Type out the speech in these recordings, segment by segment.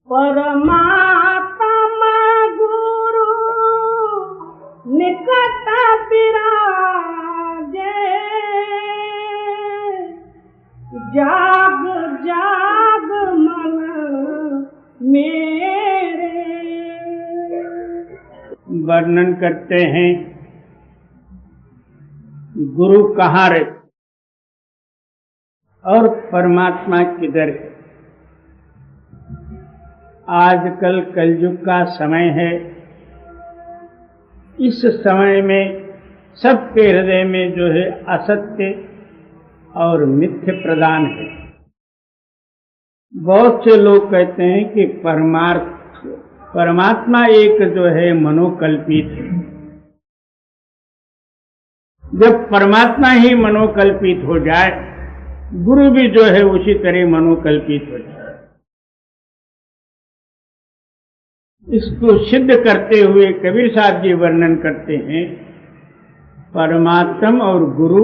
परमात्मा गुरु निकट विराजे, जाग जाग मन मेरे। वर्णन करते हैं गुरु कहाँ रहे और परमात्मा किधर है। आजकल कलयुग का समय है। इस समय में सबके हृदय में जो है असत्य और मिथ्य प्रदान है। बहुत से लोग कहते हैं कि परमात्मा एक जो है मनोकल्पित है। जब परमात्मा ही मनोकल्पित हो जाए, गुरु भी जो है उसी तरह मनोकल्पित हो जाए। इसको सिद्ध करते हुए कबीर साहब जी वर्णन करते हैं, परमात्मा और गुरु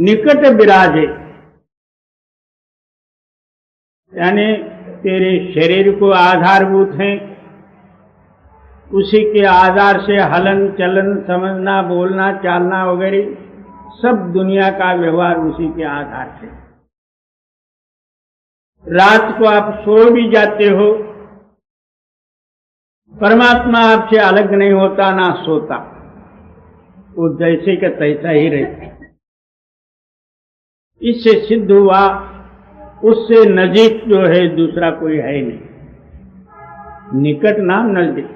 निकट विराजे, यानी तेरे शरीर को आधारभूत हैं, उसी के आधार से हलन चलन समझना बोलना चालना वगैरह सब दुनिया का व्यवहार उसी के आधार से। रात को आप सो भी जाते हो, परमात्मा आपसे अलग नहीं होता ना सोता, वो जैसे का तैसा ही रहता। इससे सिद्ध हुआ उससे नजीक जो है दूसरा कोई है नहीं, निकट नाम नजदीक।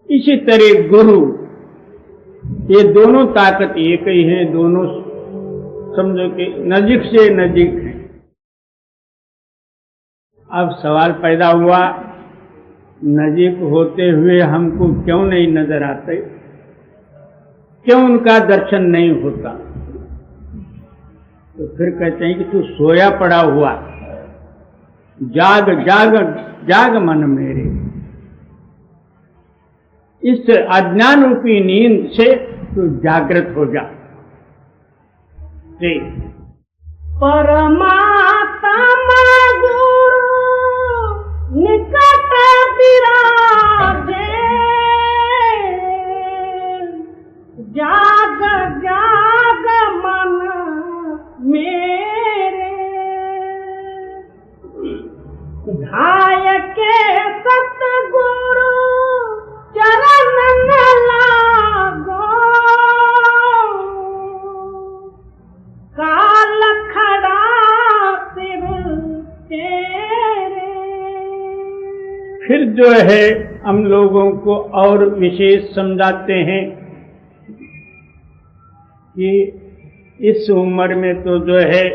इसी तरह गुरु, ये दोनों ताकत एक ही है, दोनों समझो कि नजीक से नजीक है। अब सवाल पैदा हुआ, नजीक होते हुए हमको क्यों नहीं नजर आते, क्यों उनका दर्शन नहीं होता? तो फिर कहते हैं कि तू सोया पड़ा हुआ, जाग जाग जाग मन मेरे। इस अज्ञान रूपी नींद से तू जागृत हो जा। जी। परमात्मा गुरु निकट विराजे, जाग जाग मन मेरे। धाय के सतगुरु चरण न लागो, काल खड़ा सिर तेरे। फिर जो है हम लोगों को और विशेष समझाते हैं कि इस उम्र में तो जो है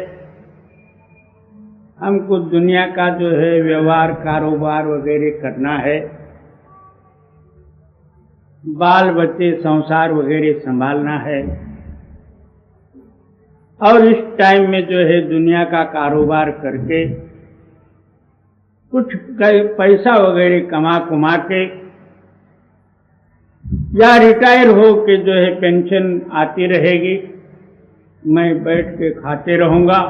हमको दुनिया का जो है व्यवहार कारोबार वगैरह करना है, बाल बच्चे संसार वगैरह संभालना है, और इस टाइम में जो है दुनिया का कारोबार करके कुछ पैसा वगैरह कमा कुमा के या रिटायर हो के जो है पेंशन आती रहेगी, मैं बैठ के खाते रहूंगा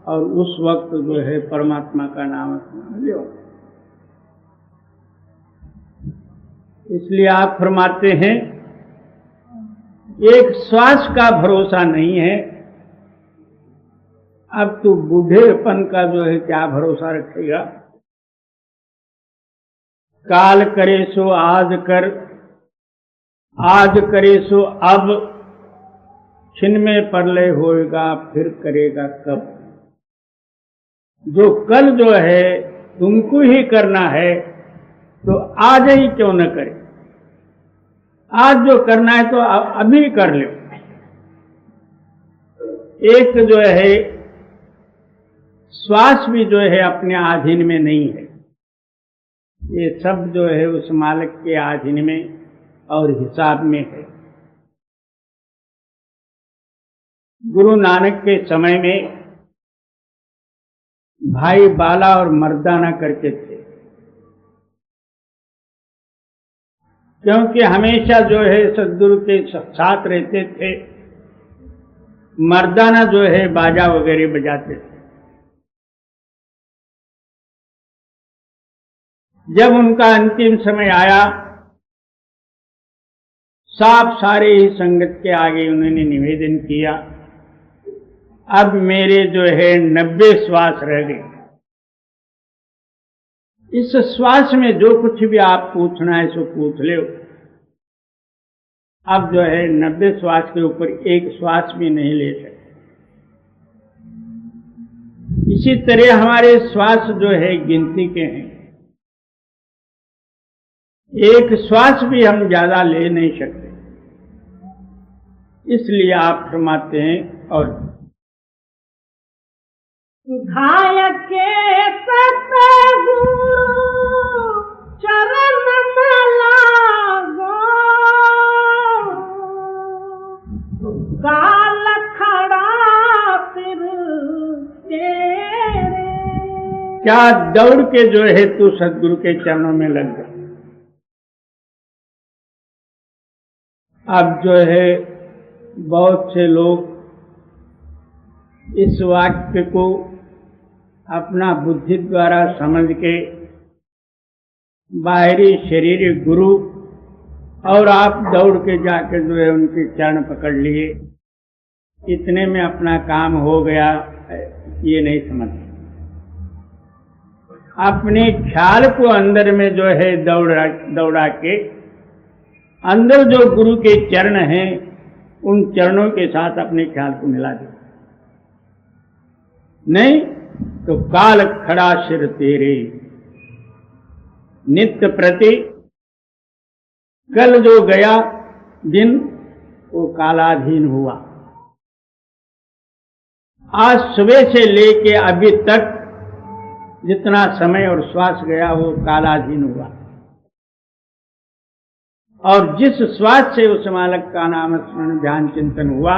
और उस वक्त जो है परमात्मा का नाम लो। इसलिए आप फरमाते हैं एक श्वास का भरोसा नहीं है, अब तू बूढ़ेपन का जो है क्या भरोसा रखेगा। काल करे सो आज कर, आज करे सो अब, छिन में प्रलय होएगा फिर करेगा कब। जो कल जो है तुमको ही करना है तो आज ही क्यों न करे। आज जो करना है तो अभी कर लो। एक जो है श्वास भी जो है अपने अधीन में नहीं है, ये सब जो है उस मालिक के अधीन में और हिसाब में है। गुरु नानक के समय में भाई बाला और मर्दाना करके थे, क्योंकि हमेशा जो है सद्गुरु के साथ रहते थे। मर्दाना जो है बाजा वगैरह बजाते थे। जब उनका अंतिम समय आया, साफ सारे ही संगत के आगे उन्होंने निवेदन किया, अब मेरे जो है 90 श्वास रह गए। इस श्वास में जो कुछ भी आप पूछना है सो पूछ लो। अब जो है 90 श्वास के ऊपर एक श्वास भी नहीं ले सकते। इसी तरह हमारे श्वास जो है गिनती के हैं, एक श्वास भी हम ज्यादा ले नहीं सकते। इसलिए आप फरमाते हैं, और घाय के सतगुरु चरण में लागो, काल खड़ा फिर तेरे। क्या दौड़ के जो है तू सदगुरु के चरणों में लग गया। अब जो है बहुत से लोग इस वाक्य को अपना बुद्धि द्वारा समझ के बाहरी शरीर गुरु और आप दौड़ के जाके जो है उनके चरण पकड़ लिए, इतने में अपना काम हो गया, ये नहीं समझते। अपने ख्याल को अंदर में जो है दौड़ा के अंदर जो गुरु के चरण हैं उन चरणों के साथ अपने ख्याल को मिला दे, नहीं तो काल खड़ा सिर तेरे। नित्य प्रति कल जो गया दिन वो कालाधीन हुआ। आज सुबह से लेके अभी तक जितना समय और श्वास गया वो कालाधीन हुआ, और जिस श्वास से उस मालक का नाम स्मरण ध्यान चिंतन हुआ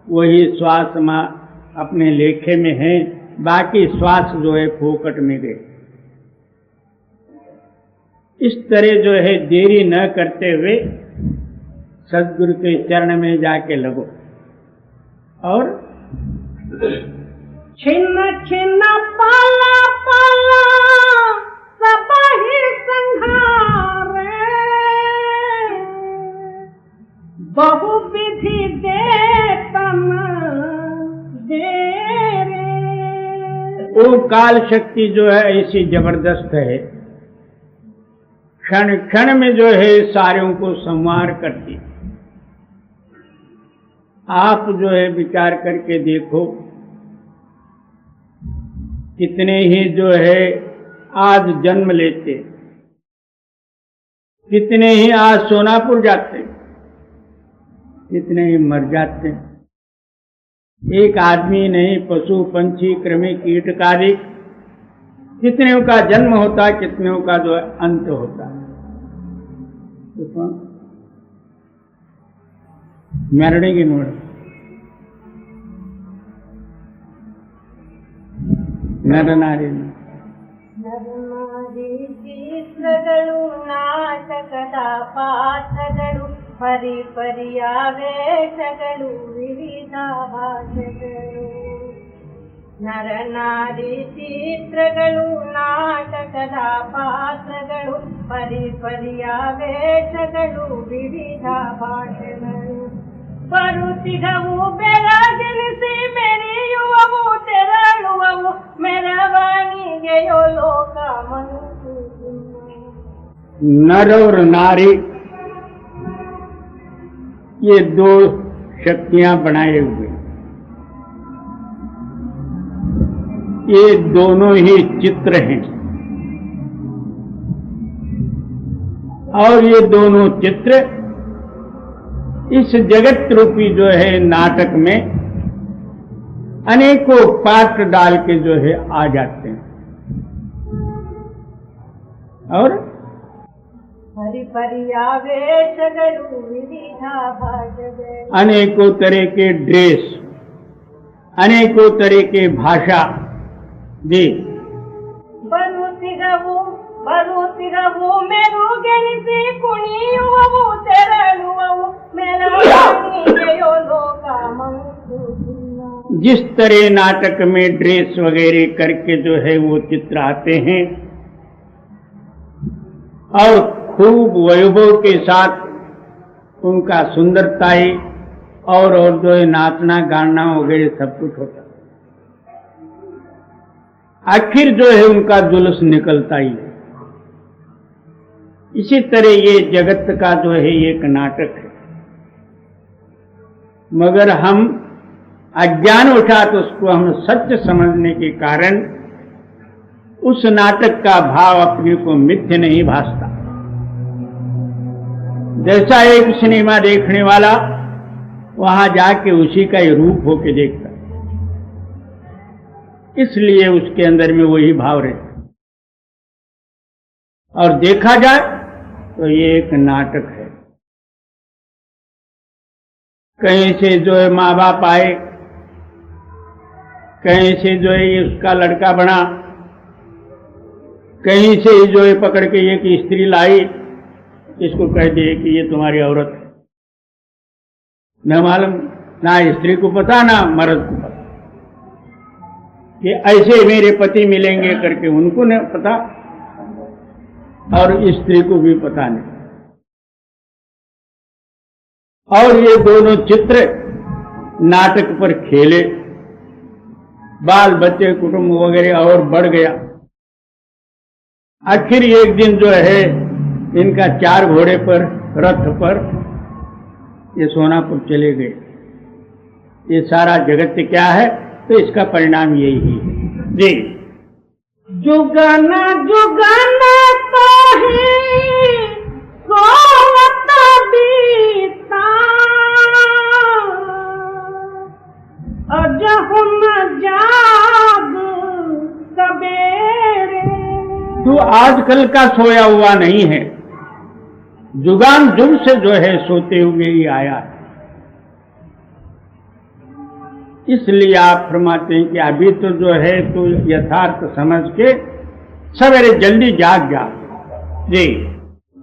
वही श्वास अपने लेखे में है, बाकी श्वास जो है फोकट में गए। इस तरह जो है देरी न करते हुए सदगुरु के चरण में जाके लगो, और छिन्न छिन्न पाला पाला सब ही संहारे, बहु विधि दे तन दे रे। वो काल शक्ति जो है ऐसी जबरदस्त है, क्षण क्षण में जो है सारों को संहार करती। आप जो है विचार करके देखो, कितने ही जो है आज जन्म लेते, कितने ही आज सोनापुर जाते, कितने ही मर जाते। एक आदमी नहीं, पशु पंछी कृमि कीटकारी कितने का जन्म होता है, कितने का जो है अंत होता है। तो मरणे नोड़ नर नारी ಚಿತ್ರಗಳು ನಾಟಕದ ಪಾತ್ರಗಳು ಪರಿ ಪರಿಯಾವೇಶಗಳು ವಿವಿಧ ಭಾಷೆಗಳು ನರನಾರಿ ಚಿತ್ರಗಳು ನಾಟಕದ ಪಾತ್ರಗಳು ಪರಿ ಪರಿಯಾವೇಶಗಳು ವಿವಿಧ ಭಾಷೆಗಳು ಬರುತ್ತಿಹವು ಬೆಳಗಿನಿಸಿ ಮೆರೆಯುವವು ತೆರಳುವವು ಮೆರವಣಿಗೆಯೋ ಲೋಕ ಮನುಷ್ಯ नर और नारी ये दो शक्तियां बनाए हुए, ये दोनों ही चित्र हैं, और ये दोनों चित्र इस जगत रूपी जो है नाटक में अनेकों पात्र डाल के जो है आ जाते हैं, और अनेकों तरह के ड्रेस, अनेकों तरह के भाषा दे ಬರುತ್ತಿರವು ಮೆರುಗೆನಿಸಿ ಕುಣಿಯುವವು ತೆರಳುವವು ಮೆರವಣಿಗೆಯೋ ಲೋಕ ಮನುಷ್ಯ। जिस तरह नाटक में ड्रेस वगैरह करके जो है वो चित्र आते हैं, और खूब वैभव के साथ उनका सुंदरताई और जो है नाचना गाना वगैरह सब कुछ होता। आखिर जो है उनका जुलूस निकलता ही है। इसी तरह ये जगत का जो है एक नाटक है, मगर हम अज्ञान उठा तो उसको हम सत्य समझने के कारण उस नाटक का भाव अपने को मिथ्य नहीं भासता। जैसा एक सिनेमा देखने वाला वहां जाके उसी का ही रूप होके देखता, इसलिए उसके अंदर में वही भाव रहता। और देखा जाए तो ये एक नाटक है। कहीं से जो है माँ बाप आए, कहीं से जो है ये उसका लड़का बना, कहीं से जो है पकड़ के एक स्त्री लाई, इसको कह दिए कि ये तुम्हारी औरत है। न मालूम, ना स्त्री को पता ना मर्द को पता कि ऐसे मेरे पति मिलेंगे करके उनको नहीं पता और स्त्री को भी पता नहीं। और ये दोनों चित्र नाटक पर खेले, बाल बच्चे कुटुंब वगैरह और बढ़ गया। आखिर एक दिन जो है इनका 4 घोड़े पर रथ पर ये सोनापुर चले गए। ये सारा जगत क्या है, तो इसका परिणाम यही है जी। जुगाना जुगाना तो है सोवत बीता, अजहुम जाग सबेरे। तू आजकल का सोया हुआ नहीं है, जुगान जुग से जो है सोते हुए ही आया है। इसलिए आप फरमाते हैं कि अभी तो जो है तो यथार्थ समझ के सवेरे जल्दी जाग जा जी।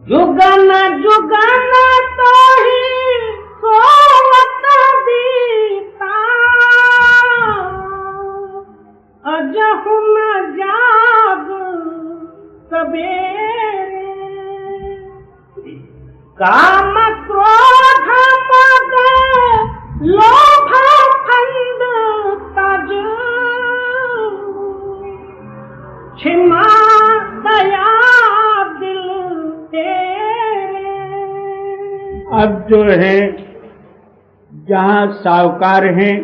जुगाना जुगाना तो ही सोवत बीता, अजहुम जाग सबेरे। काम क्रोध मद लोभ फंद तज, क्षमा दया दिल तेरे। अब जो है जहां साहूकार हैं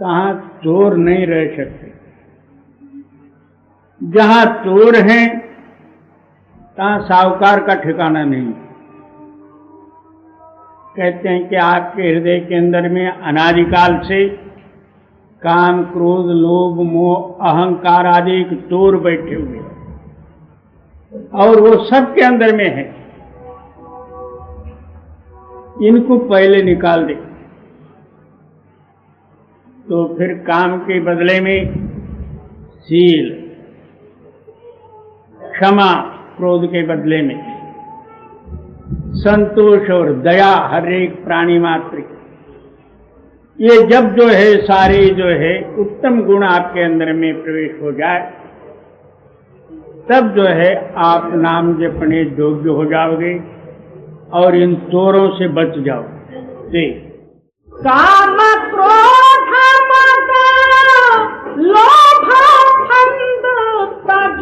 तहां चोर नहीं रह सकते, जहां चोर हैं तहां साहूकार का ठिकाना नहीं। कहते हैं कि आपके हृदय के अंदर में अनादिकाल से काम क्रोध लोभ मोह अहंकार आदि एक चोर बैठे हुए और वो सबके अंदर में है। इनको पहले निकाल दे तो फिर काम के बदले में शील, क्षमा, क्रोध के बदले में संतोष और दया हर एक प्राणी मात्र की, ये जब जो है सारे जो है उत्तम गुण आपके अंदर में प्रवेश हो जाए, तब जो है आप नाम जपने योग्य हो जाओगे और इन चोरों से बच जाओगे जी। काम क्रोध मद लोभ फंद तज,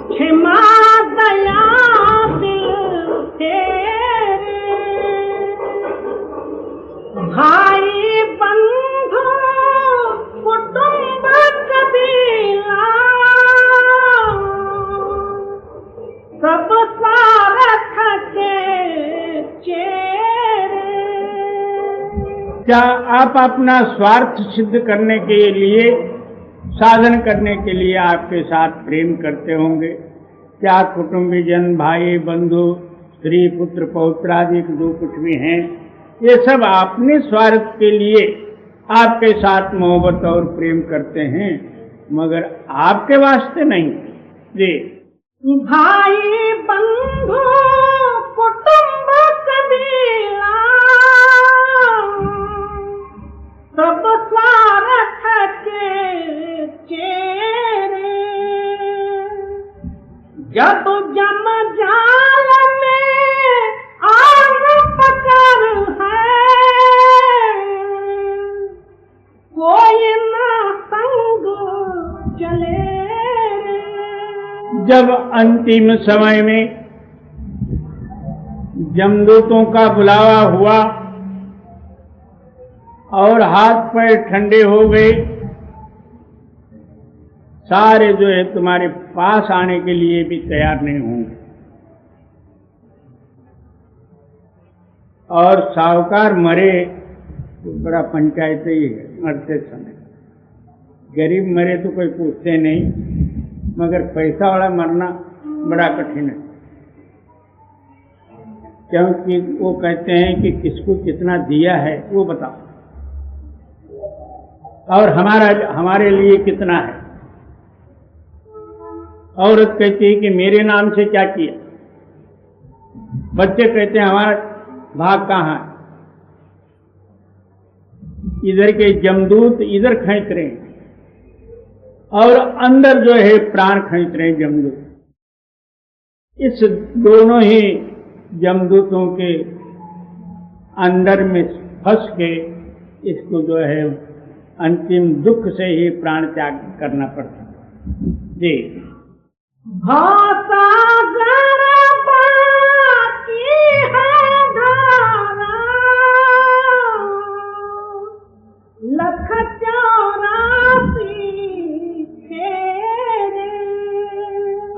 क्षमा दया दिल तेरे। भाई बंधु कुटुंब कबीला, सब सारथ के चेहरे। क्या आप अपना स्वार्थ सिद्ध करने के लिए, साधन करने के लिए आपके साथ प्रेम करते होंगे? क्या कुटुंबीजन, भाई बंधु, स्त्री पुत्र पौत्र आदि जो कुछ भी हैं, ये सब अपने स्वार्थ के लिए आपके साथ मोहब्बत और प्रेम करते हैं, मगर आपके वास्ते नहीं जी। भाई बंधु कुटुंब कबीला, सब स्वार्थ के चेहरे। कोई ना संग चले रे। जब अंतिम समय में जमदूतों का बुलावा हुआ और हाथ पैर ठंडे हो गए, सारे जो है तुम्हारे पास आने के लिए भी तैयार नहीं होंगे। और साहूकार मरे तो बड़ा पंचायत ही है मरते समय। गरीब मरे तो कोई पूछते नहीं, मगर पैसा वाला मरना बड़ा कठिन है, क्योंकि वो कहते हैं कि किसको कितना दिया है वो बताओ, और हमारे लिए कितना है। औरत कहती है कि मेरे नाम से क्या किया, बच्चे कहते हैं हमारा भाग कहाँ है। इधर के जमदूत इधर खींच रहे हैं और अंदर जो है प्राण खींच रहे हैं जमदूत। इस दोनों ही जमदूतों के अंदर में फंस के इसको जो है अंतिम दुख से ही प्राण त्याग करना पड़ता है। जी भाषा की है धारा, लख 84 फेरे।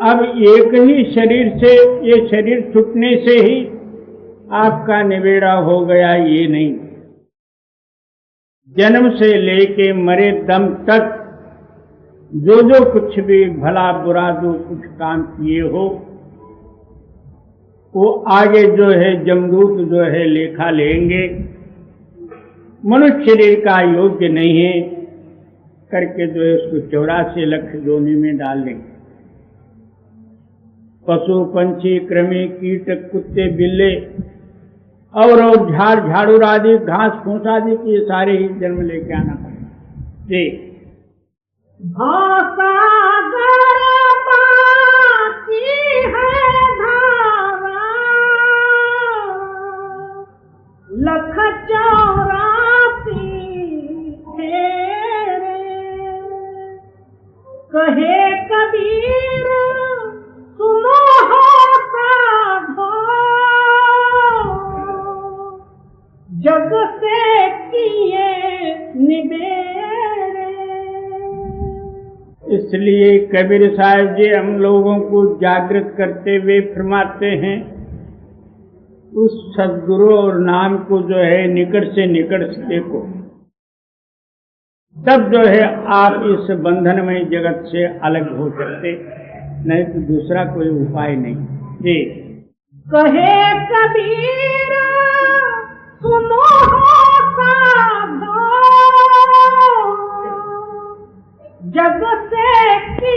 अब एक ही शरीर से, ये शरीर छूटने से ही आपका निबेड़ा हो गया ये नहीं, जन्म से लेके मरे दम तक जो जो कुछ भी भला बुरा जो कुछ काम किए हो वो आगे जो है जमदूत जो है लेखा लेंगे। मनुष्य शरीर का योग्य नहीं है करके जो है उसको 84 लाख जोनी में डाल देंगे। पशु पंछी कृमि कीट कुत्ते बिल्ले और झाड़ झाड़ू आदि घास फूस आदि के सारे ही जन्म लेके आना पड़ेगा। जी भाषा की है धारा, लख 84 फेरे। कहे कबीर सुनो हो साधो, जग से किए निबेरे। इसलिए कबीर साहब जी हम लोगों को जागृत करते हुए फरमाते हैं उस सद्गुरु और नाम को जो है निकट से देखो, तब जो है आप इस बंधनमय जगत से अलग हो सकते, नहीं तो दूसरा कोई उपाय नहीं। जी कहे कबीर सुनो साधो, जग से की